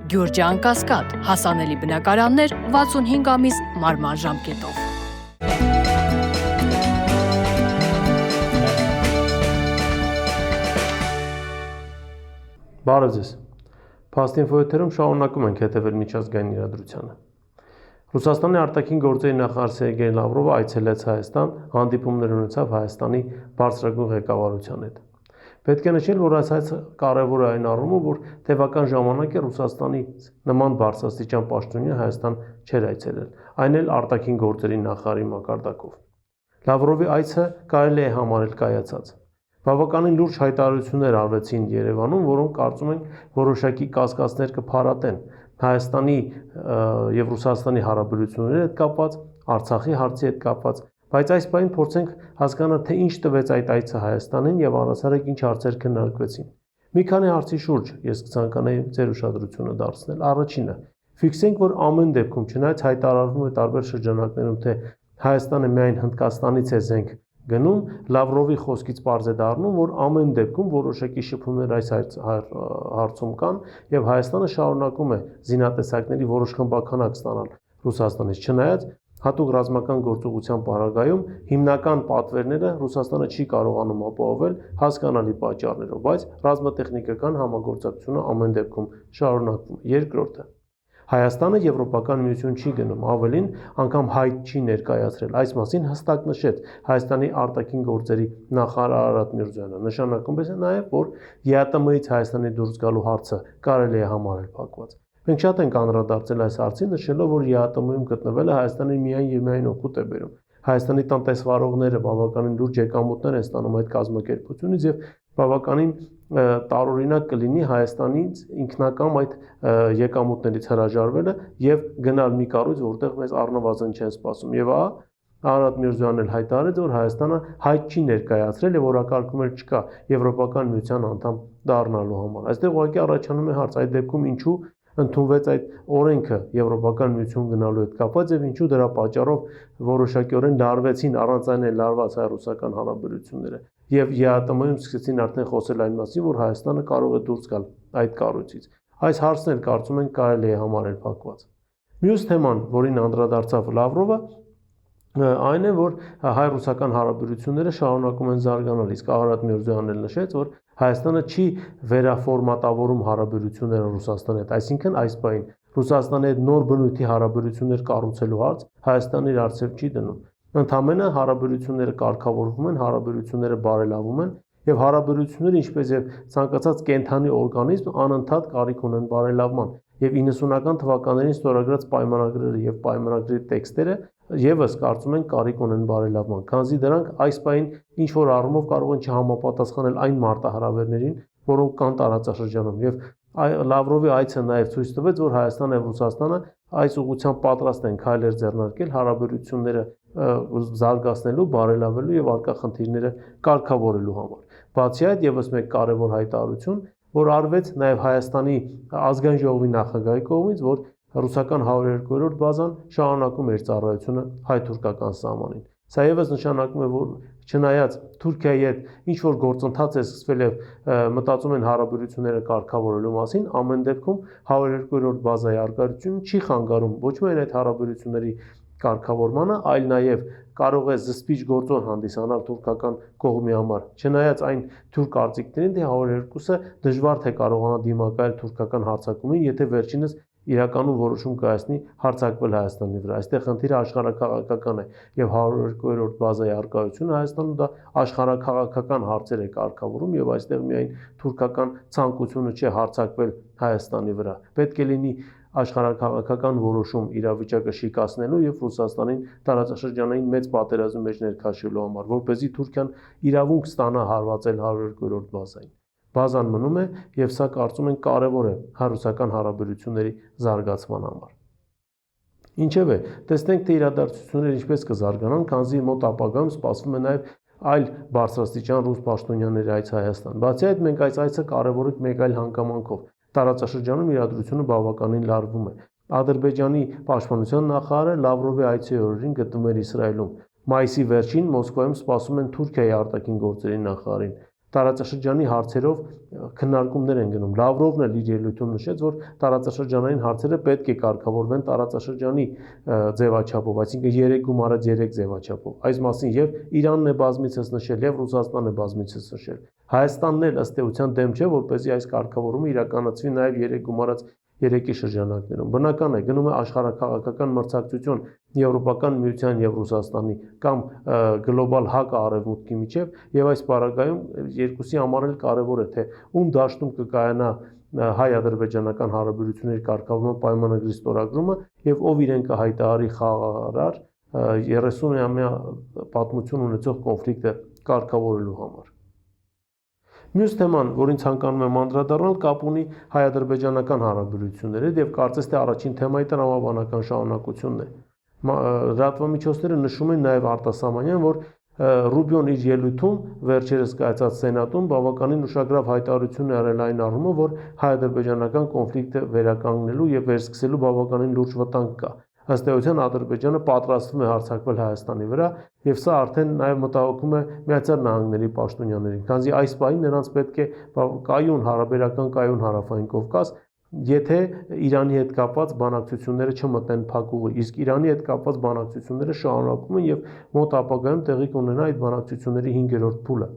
Գյուրջան Կասկադ, հասանելի բնակարաններ 65 ամիս մարման ժամկետով։ Բարև ձեզ։ Փաստինֆոյեթերում շարունակում ենք հետևել միջազգային իրադրությանը։ Ռուսաստանի արտաքին գործերի նախարար Սերգեյ Լավրովը այցելեց Հայաստան, հանդիպումներ ունեցավ Հայաստանի բարձրագույն ղեկավարության հետ։ Պետք է նշել, որ այս այցը կարևոր է այն առումով, որ տևական ժամանակ է Ռուսաստանի նման բարձրաստիճան պաշտոնյա Հայաստան չէր այցելել, այն էլ արտաքին գործերի նախարարի մակարդակով։ Լավրովի այցը կարելի է համարել կայացած։ Բավականին լուրջ հայտարարություններ արվեցին Երևանում, որոնք կարծում են որոշակի կասկածներ կփարատեն Հայաստանի եւ Ռուսաստանի հարաբերությունների հետ կապված, Արցախի հարցի հետ կապված, բայց այս բանին փորձենք հասկանալ, թե ինչ տվեց այդ այցը Հայաստանին եւ առասարակ ինչ հարցեր քննարկվեցին։ Մի քանի հարցի շուրջ ես կցանկանայի ձեր ուշադրությունը դարձնել։ Առաջինը, ֆիքսենք, որ ամեն դեպքում, չնայած հայտարարվում է տարբեր շրջանակներում, թե Հայաստանը միայն Հնդկաստանից է զենք գնում, Լավրովի խոսքից պարզ է դառնում, որ ամեն դեպքում որոշակի շփումներ այս հարցում կան եւ Հայաստանը շարունակում է զինատեսակների որոշ խմբականակ ստանալ Ռուսաստանից, չնայած հատուկ ռազմական գործողության պարագայում հիմնական պատվերները Ռուսաստանը չի կարողանում ապահովել հասկանալի պատճառներով, բայց ռազմատեխնիկական համագործակցությունը ամեն դեպքում շարունակվում է։ Երկրորդը, Հայաստանը Եվրոպական միություն չի գնում, ավելին անգամ հայտ չի ներկայացրել, այս մասին հստակ նշեց Հայաստանի արտաքին գործերի նախարար Արարատ Միրզոյանը, նշանակում է նաև, որ ԵԱՏՄ-ից Հայաստանի դուրս գալու հարցը կարելի է համարել փակված։ Մենք շատ ենք անդրադարձել այս հարցին, նշելով, որ ԵԱՏՄ-ում գտնվելը Հայաստանին միայն եւ միայն օգուտ է բերում։ Հայաստանի տնտեսվարողները բավականին լուրջ եկամուտներ են ստանում այդ կազմակերպությունից եւ բավականին տարօրինակ կլինի Հայաստանից ինքնակամ այդ եկամուտներից հրաժարվելը եւ գնալ մի կառույց, որտեղ մեզ առնվազն չեն սպասում։ Եվ Արարատ Միրզոյանն էլ հայտարարեց, որ Հայաստանը հայտ չի ներկայացրել եւ օրակարգում էլ չկա Եվրոպական միության անդամ դառնալու համար։ Այստեղ ուղղակի առաջանում է հարց, այդ դեպքում ինչու ընդունվեց այդ օրենքը Եվրոպական միություն գնալու հետ կապված եւ ինչու դրա պատճառով որոշակիորեն լարվեցին առանց այն լարված հայ-ռուսական հարաբերությունները եւ ԵԱՏՄ-ում սկսեցին արդեն խոսել այն մասին, որ Հայաստանը կարող է դուրս գալ այդ կառույցից։ Այս հարցն էլ կարծում են կարելի է համարել փակված։ Մյուս թեման, որին անդրադարձավ Լավրովը, այն է, որ հայ-ռուսական հարաբերությունները շարունակում են զարգանալ, իսկ Արարատ Միրզոյանն էլ նշեց, որ Հայաստանը չի վերաֆորմատավորում հարաբերությունները Ռուսաստանի հետ, այսինքն այս բային Ռուսաստանի հետ նոր բնույթի հարաբերություններ կառուցելու հարց Հայաստանը իր առջև չի դնում։ Ընդամենը հարաբերությունները կարգավորվում են, հարաբերությունները բարելավում են եւ հարաբերությունները, ինչպես եւ ցանկացած կենթանի օրգանիզմ անընդհատ կարիք ունեն բարելավման եւ 90-ական թվականներին ստորագրած պայմանագրերը եւ պայմանագրերի տեքստերը եւս կարծում են կարիք ունեն բարելավման, քանզի դրանք այս բային ինչ որ առումով կարող են չհամապատասխանել այն մարտահրավերներին, որոնք կան տարածաշրջանում եւ Լավրովի այցը նաեւ ցույց տվեց, որ Հայաստանն եւ Ռուսաստանը այս ուղղությամբ պատրաստ են քայլեր ձեռնարկել հարաբերությունները զարգացնելու, բարելավելու եւ արկա խնդիրները կարգավորելու համար։ Բացի այդ, եւս մեկ կարեւոր հայտարարություն, որ արվեց նաեւ Հայաստանի ազգային ժողովի նախագահի կողմից, որ ռուսական 102-րդ բազան շարունակում է իր ծառայությունը հայ-թուրքական սահմանին։ Սա եւս նշանակում է, որ չնայած Թուրքիայի հետ ինչ որ գործընթաց է սկսվել եւ մտածում են հարաբերությունները կարգավորելու մասին, ամեն դեպքում 102-րդ բազայի արկայությունը չի խանգարում ոչ միայն այդ հարաբերությունների կարգավորմանը, այլ նաեւ կարող է զսպիչ գործոն հանդիսանալ թուրքական կողմի համար։ Չնայած այն թուրք կարծիքներին, թե 102-ը դժվար թե կարողանա դիմակայել թուրքական հարձակումին, եթե վերջինս իրականում որոշում կայացնի հարձակվել Հայաստանի վրա։ Այստեղ խնդիրը աշխարհաքաղաքական է եւ 102-րդ բազայի արկայությունը Հայաստանում դա աշխարհաքաղաքական հարցեր է կարգավորում եւ այստեղ միայն թուրքական ցանկությունը չէ հարձակվել Հայաստանի վրա։ Պետք է լինի աշխարհաքաղաքական որոշում իրավիճակը շիկացնելու եւ Ռուսաստանին տարածաշրջանային մեծ պատերազմի մեջ ներքաշելու համար, որպեսզի Թուրքիան իրավունք ստանա հարվածել 102-րդ բազային։ Բազան մնում է եւ սա կարծում են կարեւոր է հայ-ռուսական հարաբերությունների զարգացման համար։ Ինչևէ, տեսնենք թե իրադարձությունները ինչպես կզարգանան, քանզի մոտ ապագայում սպասվում է նաեւ այլ բարձրաստիճան ռուս պաշտոնյաների այց Հայաստան։ Բացի այդ, մենք այս այցը կարևորենք մեկ այլ հանգամանքով։ Տարածաշրջանում իրադրությունը բավականին լարվում է։ Ադրբեջանի պաշտպանության նախարարը Լավրովի այցի օրերին գտնվում էր Իսրայելում։ Մայիսի վերջին Մոսկվայում սպասում են Թուրքիայի արտաքին գործերի նախարարին տարածաշրջանի հարցերով քննարկումներ են գնում։ Լավրովն էլ իր ելույթում նշեց, որ տարածաշրջանային հարցերը պետք է կարգավորվեն տարածաշրջանի ձևաչափով, այսինքն 3 գումարած 3 ձևաչափով։ Այս մասին եւ Իրանն է բազմիցս նշել եւ Ռուսաստանն է բազմիցս նշել։ Հայաստանն էլ ըստ էության դեմ չէ, որպեսզի այս կարգավորումը իրականացվի նաեւ 3 գումարած 3-ի շրջանակներում։ Բնական է, գնում է աշխարհաքաղաքական մրցակցություն Եվրոպական միության եւ Ռուսաստանի կամ գլոբալ հակը արևմուտքի միջև եւ այս պարագայում երկուսի համար էլ կարեւոր է թե ում դաշտում կկայանա հայ-ադրբեջանական հարաբերությունների կարգավորման պայմանագրի ստորագրումը եւ ով իրեն կհայտարարի խաղաղարար 30-ամյա պատմություն ունեցող կոնֆլիկտը կարգավորելու համար։ Մյուս թեման, որին ցանկանում եմ անդրադառնալ, կապ ունի հայ-ադրբեջանական հարաբերությունների եւ կարծես թե առաջին թեմայի տրամաբանական շարունակությունն է։ Լրատվամիջոցները նշում են նաեւ արտասահմանյան, որ Ռուբիոն իր ելույթում վերջերս կայացած սենատում բավականին ուշագրավ հայտարարություն է արել այն առումով, որ հայ-ադրբեջանական կոնֆլիկտը վերականգնելու եւ վերսկսելու բավականին լուրջ վտանգ կա։ Ըստ էության Ադրբեջանը պատրաստվում է հարձակվել Հայաստանի վրա եւ սա արդեն նաեւ մտահոգում է Միացյալ Նահանգների պաշտոնյաներին, քանզի այս պահին նրանց պետք է կայուն հարաբերական կայուն հարավային Կովկաս, եթե Իրանի հետ կապված բանակցությունները չմտնեն փակուղի, իսկ Իրանի հետ կապված բանակցությունները շարունակվում են եւ մոտ ապագայում տեղի կունենա այդ բանակցությունների 5-րդ փուլը։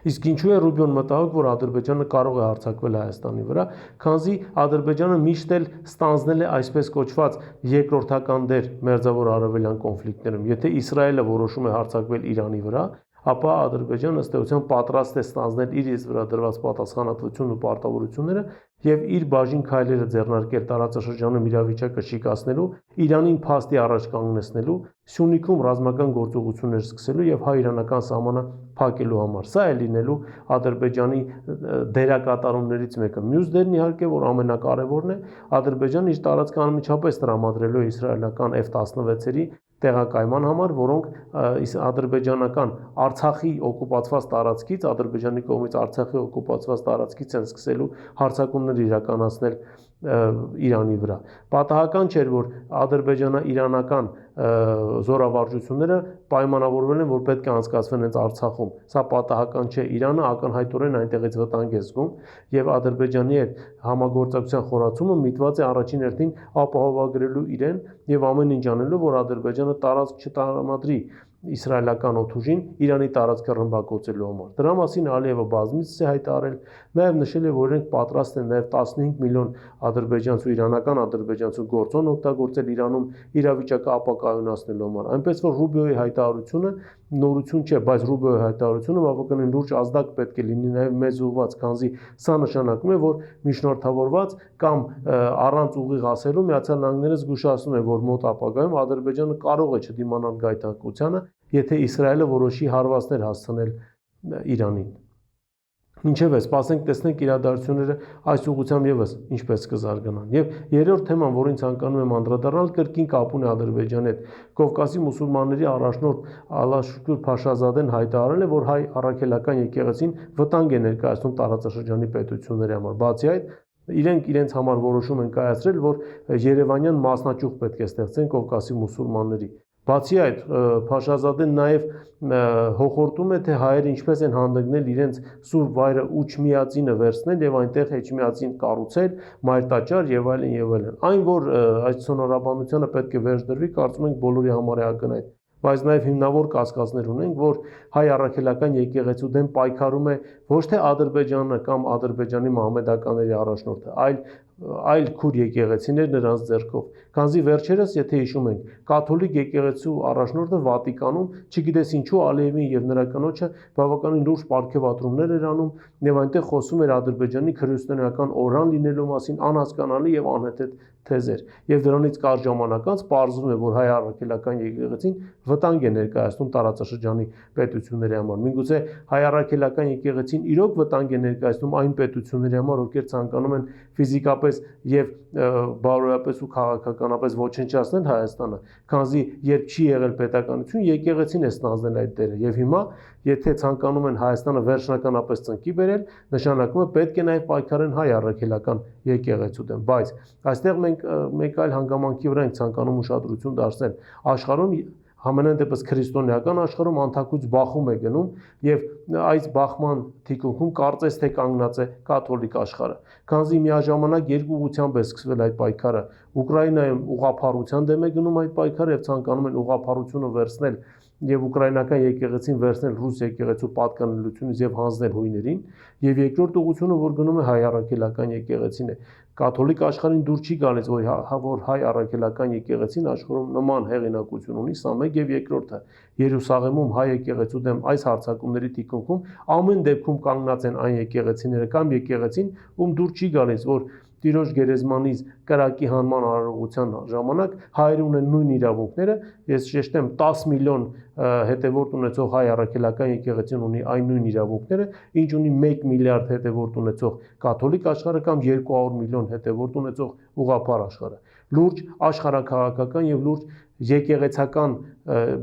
Իսկ ինչու է Ռուբիոն մտահոգ, որ Ադրբեջանը կարող է հարձակվել Հայաստանի վրա, քանզի Ադրբեջանը միշտ էլ ստանձնել է այսպես կոչված երկրորդական դեր Մերձավոր Արևելյան կոնֆլիկտներում։ Եթե Իսրայելը որոշում է հարձակվել Իրանի վրա, ապա Ադրբեջանը ըստ էության պատրաստ է ստանձնել իր իսկ վրա դրված պատասխանատվությունն ու պարտավորությունները եւ իր բաժին քայլերը ձեռնարկել տարածաշրջանում իրավիճակը շիկացնելու, Իրանին փաստի առաջ կանգնեցնելու, Սյունիքում ռազմական գործողություններ սկսելու եւ հայ-իրանական սահմանը փակելու համար։ Սա է լինելու Ադրբեջանի դերակատարումներից մեկը։ Մյուս դերն իհարկե, որ ամենակարևորն է, Ադրբեջանը իր տարածքը անմիջապես տրամադրելու է իսրայելական F-16-երի տեղակայման համար, որոնք ադրբեջանական Արցախի օկուպացված տարածքից, Ադրբեջանի կողմից Արցախի օկուպացված տարածքից են սկսելու հարձակումներ իրականացնել Իրանի վրա։ Պատահական չէր, որ ադրբեջանա-իրանական զորավարժությունները պայմանավորվել են, որ պետք է անցկացվեն հենց Արցախում։ Սա պատահական չէ, Իրանը ակնհայտորեն այնտեղից վտանգ է զգում եւ Ադրբեջանի հետ համագործակցության խորացումը միտված է առաջին հերթին ապահովագրելու իրեն եւ ամեն ինչ անելու, որ Ադրբեջանը տարածք չտրամադրի իսրայելական օդուժին Իրանի տարածքը ռմբակոծելու համար։ Դրա մասին Ալիևը բազմիցս է հայտարարել, նաև նշել է, որ իրենք պատրաստ են նաև 15 միլիոն ադրբեջանցու իրանական ադրբեջանցու գործոն օգտագործել Իրանում իրավիճակը ապակայունացնելու համար։ Այնպես որ Ռուբիոյի հայտարարությունը նորություն չէ, բայց Ռուբիոյի հայտարարությունը բավականին լուրջ ազդակ պետք է լինի նաև մեզ ուղղված, քանզի սա նշանակում է, որ միջնորդավորված կամ առանց ուղիղ ասելու Միացյալ Նահանգները զգուշացնում է, որ մոտ ապագայում Ադրբեջանը կարող է չդիմանալ գայթակղությանը, եթե Իսրայելը որոշի հարվածներ հասցնել Իրանին։ Ինչևէ, սպասենք տեսնենք իրադարձությունները այս ուղղությամբ եւս ինչպես կզարգանան։ Եվ երրորդ թեման, որին ցանկանում եմ անդրադառնալ, կրկին կապ ունի Ադրբեջանի հետ։ Կովկասի մուսուլմանների առաջնորդ Ալաշկուր Փաշազադեն հայտարարել է, որ հայ առաքելական եկեղեցին վտանգ է ներկայացնում տարածաշրջանի պետությունների համար։ Բացի այդ, իրենց համար որոշում են կայացրել, որ Երևանյան մասնաճյուղ պետք է ստեղծեն Կովկասի մուսուլմանների։ Բացի այդ, Փաշազադեն նաև հոխորտում է, թե հայերը ինչպես են հանդգնել իրենց սուրբ վայրը Ուչմիածինը վերցնել եւ այնտեղ Էջմիածին կառուցել, մայրտաճար եւ այլն եւ այլն։ Այն, որ այս ցոնորաբանությանը պետք է վերջ դրվի, կարծում ենք բոլորի համար է ակնհայտ։ Բայց նաև հիմնավոր կասկածներ ունենք, որ հայ առաքելական եկեղեցու դեմ պայքարում է ոչ թե Ադրբեջանը կամ Ադրբեջանի մահմեդականների առաջնորդը, այլ քուր եկեղեցիներ նրանց ձեռքով։ Քանզի վերջերս, եթե հիշում ենք, կաթոլիկ եկեղեցու առաջնորդը Վատիկանում, չգիտես ինչու Ալիևին եւ նրա կնոջը բավականին լուրջ պարգևատրումներ էր անում եւ այնտեղ խոսում էր Ադրբեջանի քրիստոնեական օրան լինելու մասին, անհասկանալի եւ անհեթեթ թեզեր։ Եվ դրանից կարճ ժամանակ անց պարզվում է, որ հայ առաքելական եկեղեցին վտանգ է ներկայացնում տարածաշրջանի պետությունների համար։ Միգուցե հայ առաքելական եկեղեցին իրոք վտանգ է ներկայացնում այն պետությունների համար, ովքեր ցանկանում են ֆիզիկապես եւ բարոյապես ու քաղաքականապես ոչնչացնել Հայաստանը, քանզի երբ չի եղել պետականություն, եկեղեցին է ստանձնել այդ դերը։ Եվ հիմա, եթե ցանկանում են Հայաստանը վերջնականապես ծնկի բերել, նշանակում է պետք է նաեւ պայքարեն հայ առաքելական եկեղեցու դեմ։ Բայց այստեղ մենք մեկ այլ հանգամանքի վրա ենք ցանկանում ուշադրություն դարձնել։ Աշխարհում Համենայն դեպս քրիստոնեական աշխարհում անթակույց բախում է գնում եւ այս բախման թիկունքում կարծես թե կանգնած է կաթոլիկ աշխարհը։ Քանզի միաժամանակ երկու ուղղությամբ է սկսվել այդ պայքարը։ Ուկրաինայում ուղղափառության դեմ է գնում այդ պայքարը եւ ցանկանում են ուղղափառությունը վերցնել եւ ուկրաինական եկեղեցին վերցնել ռուս եկեղեցու պատկանելությունից եւ հանձնել հույներին, եւ երկրորդ ուղղությունը, որ գնում է հայ առաքելական եկեղեցին է։ Կաթոլիկ աշխարհին դուր չի գալիս, որ հայ առաքելական եկեղեցին աշխարհում նման հեղինակություն ունի, սա մեկ եւ երկրորդը Երուսաղեմում հայ եկեղեցու դեմ այս հարձակումների թիկունքում ամեն դեպքում կանգնած են այն եկեղեցիները կամ եկեղեցին, ում դուր չի գալիս, որ Տիրոջ գերեզմանից կրակի հանման արարողության ժամանակ հայերը ունեն նույն իրավունքները, ես շեշտեմ 10 միլիոն հետևորդ ունեցող հայ առաքելական եկեղեցին ունի այն նույն իրավունքները, ինչ ունի 1 միլիարդ հետևորդ ունեցող կաթոլիկ աշխարհը կամ 200 միլիոն հետևորդ ունեցող ուղղափառ աշխարհը։ Լուրջ աշխարհաքաղաքական եւ լուրջ եկեղեցական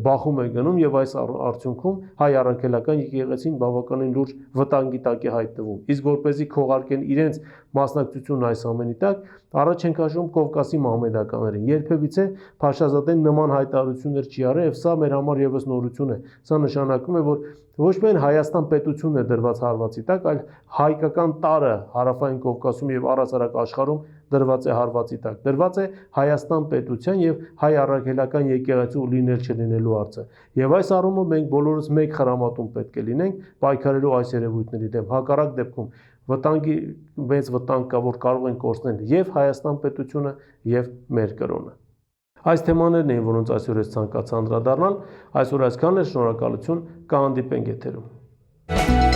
բախում է գնում եւ այս արդյունքում հայ առաքելական եկեղեցին բավականին լուրջ վտանգի տակ է հայտնվում։ Իսկ որպեսզի քողարկեն իրենց մասնակցությունն այս ամենի տակ, առաջ են քաշում Կովկասի մահմեդականներին։ Երբևիցե Փաշազադեն նման հայտարարություններ չի արել եւ սա մեր համար եւս նորություն է։ Սա նշանակում է, որ ոչ միայն Հայաստան պետությունն է դրված հարվածի տակ, այլ հայկական տարը հարավային Կովկասում եւ առհասարակ աշխարհում դրված է հարվածի տակ։ Դրված է Հայաստան պետության եւ հայ առաքելական եկեղեցու լինել չլինելու հարցը։ Եվ այս առումով մենք բոլորս մեկ խրամատում պետք է լինենք պայքարելու այս երևույթների դեմ։ Հակառակ դեպքում վտանգի մեծ վտանգ կա, որ կարող են կորցնել եւ Հայաստան պետությունը եւ մեր կրոնը։ Այս թեմաներն էին, որոնց այսօր ես ցանկացա անդրադառնալ։ Այսօր այսքանն է, շնորհակալություն, կհանդիպենք եթերում։